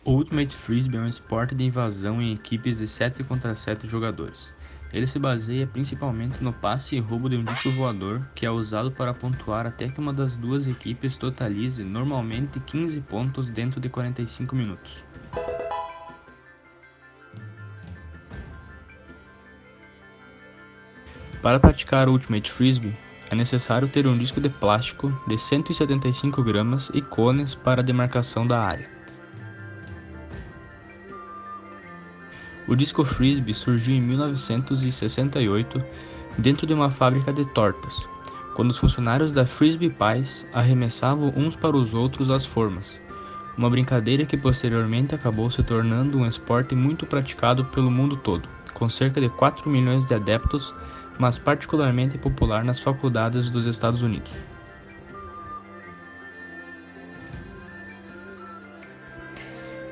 O Ultimate Frisbee é um esporte de invasão em equipes de 7 contra 7 jogadores. Ele se baseia principalmente no passe e roubo de um disco voador, que é usado para pontuar até que uma das duas equipes totalize normalmente 15 pontos dentro de 45 minutos. Para praticar o Ultimate Frisbee, é necessário ter um disco de plástico de 175 gramas e cones para a demarcação da área. O disco Frisbee surgiu em 1968 dentro de uma fábrica de tortas, quando os funcionários da Frisbee Pies arremessavam uns para os outros as formas, uma brincadeira que posteriormente acabou se tornando um esporte muito praticado pelo mundo todo, com cerca de 4 milhões de adeptos, mas particularmente popular nas faculdades dos Estados Unidos.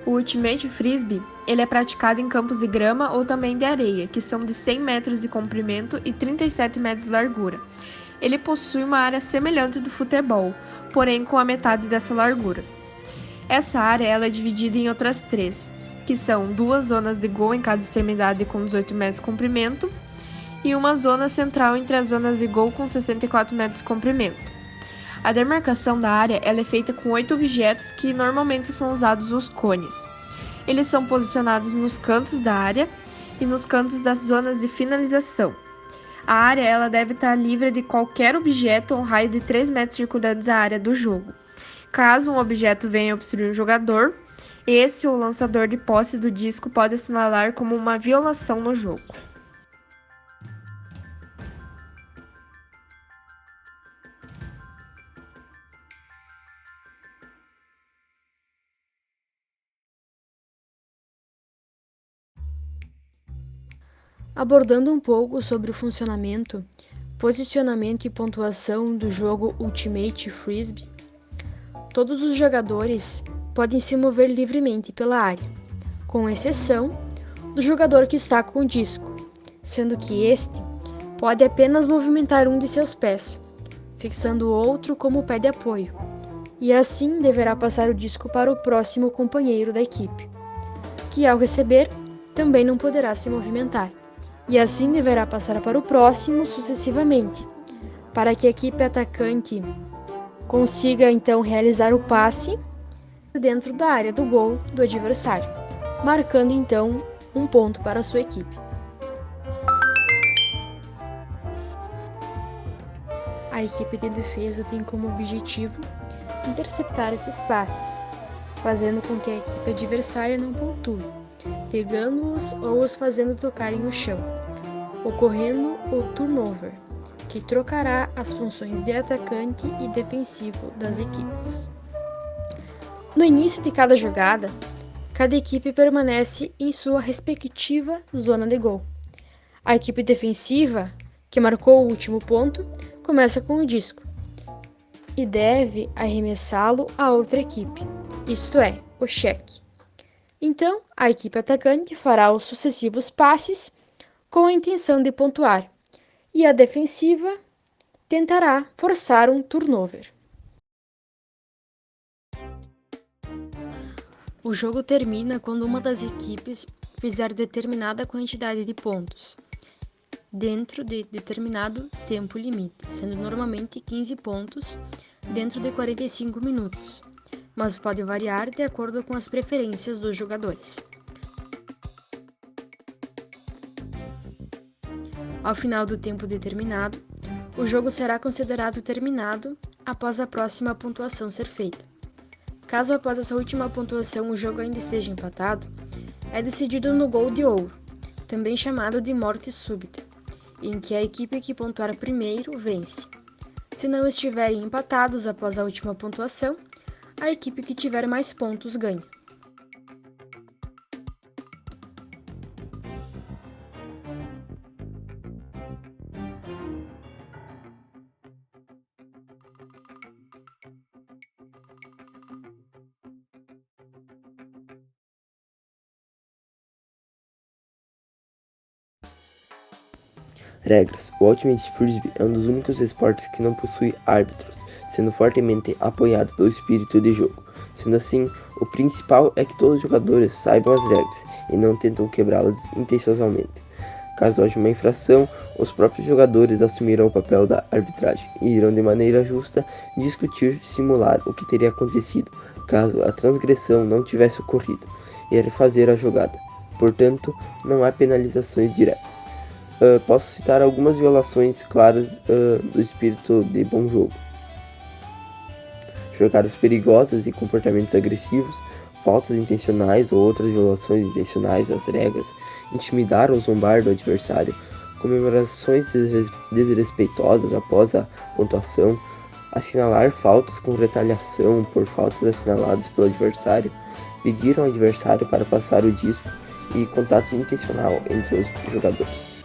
O Ultimate Frisbee, ele é praticado em campos de grama ou também de areia, que são de 100 metros de comprimento e 37 metros de largura. Ele possui uma área semelhante do futebol, porém com a metade dessa largura. Essa área ela é dividida em outras três, que são 2 zonas de gol em cada extremidade com 18 metros de comprimento e uma zona central entre as zonas de gol com 64 metros de comprimento. A demarcação da área ela é feita com 8 objetos que normalmente são usados os cones. Eles são posicionados nos cantos da área e nos cantos das zonas de finalização. A área ela deve estar livre de qualquer objeto ou raio de 3 metros circundantes à área do jogo. Caso um objeto venha obstruir um jogador, esse ou o lançador de posse do disco pode assinalar como uma violação no jogo. Abordando um pouco sobre o funcionamento, posicionamento e pontuação do jogo Ultimate Frisbee, todos os jogadores podem se mover livremente pela área, com exceção do jogador que está com o disco, sendo que este pode apenas movimentar um de seus pés, fixando o outro como pé de apoio, e assim deverá passar o disco para o próximo companheiro da equipe, que ao receber também não poderá se movimentar. E assim deverá passar para o próximo sucessivamente, para que a equipe atacante consiga então realizar o passe dentro da área do gol do adversário, marcando então um ponto para a sua equipe. A equipe de defesa tem como objetivo interceptar esses passes, fazendo com que a equipe adversária não pontue, pegando-os ou os fazendo tocarem no chão, ocorrendo o turnover, que trocará as funções de atacante e defensivo das equipes. No início de cada jogada, cada equipe permanece em sua respectiva zona de gol. A equipe defensiva, que marcou o último ponto, começa com o disco e deve arremessá-lo à outra equipe, isto é, o cheque. Então, a equipe atacante fará os sucessivos passes com a intenção de pontuar, e a defensiva tentará forçar um turnover. O jogo termina quando uma das equipes fizer determinada quantidade de pontos, dentro de determinado tempo limite, sendo normalmente 15 pontos dentro de 45 minutos, mas pode variar de acordo com as preferências dos jogadores. Ao final do tempo determinado, o jogo será considerado terminado após a próxima pontuação ser feita. Caso após essa última pontuação o jogo ainda esteja empatado, é decidido no gol de ouro, também chamado de morte súbita, em que a equipe que pontuar primeiro vence. Se não estiverem empatados após a última pontuação, a equipe que tiver mais pontos ganha. Regras: o Ultimate Frisbee é um dos únicos esportes que não possui árbitros, sendo fortemente apoiado pelo espírito de jogo. Sendo assim, O principal é que todos os jogadores saibam as regras e não tentam quebrá-las intencionalmente. Caso haja uma infração, os próprios jogadores assumirão o papel da arbitragem e irão de maneira justa discutir, simular o que teria acontecido caso a transgressão não tivesse ocorrido e refazer a jogada. Portanto, não há penalizações diretas. Posso citar algumas violações claras do espírito de bom jogo: jogadas perigosas e comportamentos agressivos, faltas intencionais ou outras violações intencionais às regras, intimidar ou zombar do adversário, comemorações desrespeitosas após a pontuação, assinalar faltas com retaliação por faltas assinaladas pelo adversário, pedir ao adversário para passar o disco e contato intencional entre os jogadores.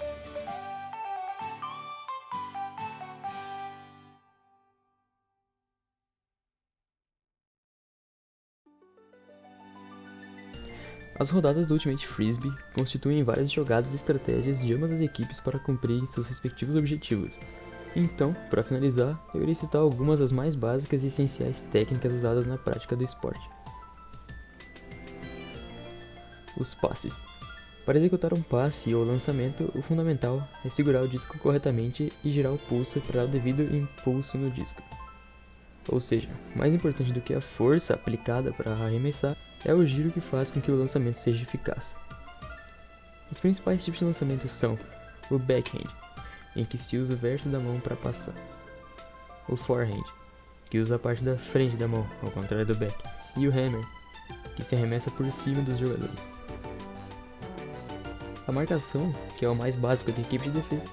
As rodadas do Ultimate Frisbee constituem várias jogadas e estratégias de ambas as equipes para cumprirem seus respectivos objetivos. Então, para finalizar, eu irei citar algumas das mais básicas e essenciais técnicas usadas na prática do esporte. Os passes. Para executar um passe ou lançamento, o fundamental é segurar o disco corretamente e girar o pulso para dar o devido impulso no disco. Ou seja, mais importante do que a força aplicada para arremessar é o giro que faz com que o lançamento seja eficaz. Os principais tipos de lançamento são o backhand, em que se usa o verso da mão para passar, o forehand, que usa a parte da frente da mão, ao contrário do back, e o hammer, que se arremessa por cima dos jogadores. A marcação, que é o mais básico da equipe de defesa,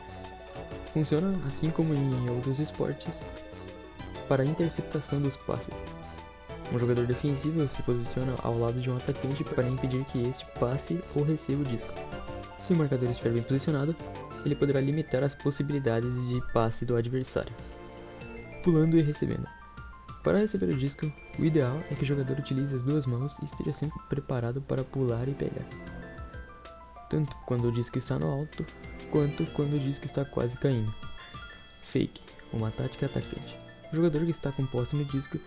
funciona assim como em outros esportes para a interceptação dos passes. Um jogador defensivo se posiciona ao lado de um atacante para impedir que este passe ou receba o disco. Se o marcador estiver bem posicionado, ele poderá limitar as possibilidades de passe do adversário, pulando e recebendo. Para receber o disco, o ideal é que o jogador utilize as duas mãos e esteja sempre preparado para pular e pegar, tanto quando o disco está no alto, quanto quando o disco está quase caindo. Fake, uma tática atacante. O jogador que está com posse no disco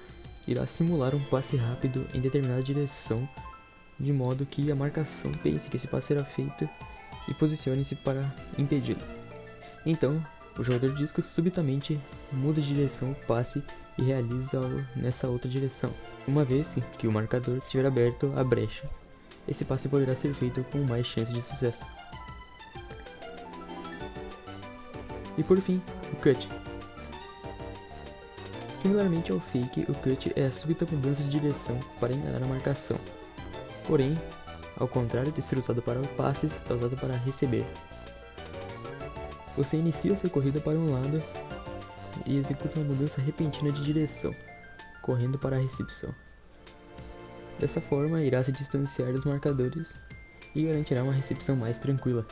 irá simular um passe rápido em determinada direção, de modo que a marcação pense que esse passe será feito e posicione-se para impedi-lo. Então, o jogador de disco subitamente muda de direção o passe e realiza-o nessa outra direção, uma vez que o marcador tiver aberto a brecha. Esse passe poderá ser feito com mais chance de sucesso. E por fim, o cut. Similarmente ao fake, o cut é a súbita mudança de direção para enganar a marcação. Porém, ao contrário de ser usado para passes, é usado para receber. Você inicia sua corrida para um lado e executa uma mudança repentina de direção, correndo para a recepção. Dessa forma, irá se distanciar dos marcadores e garantirá uma recepção mais tranquila.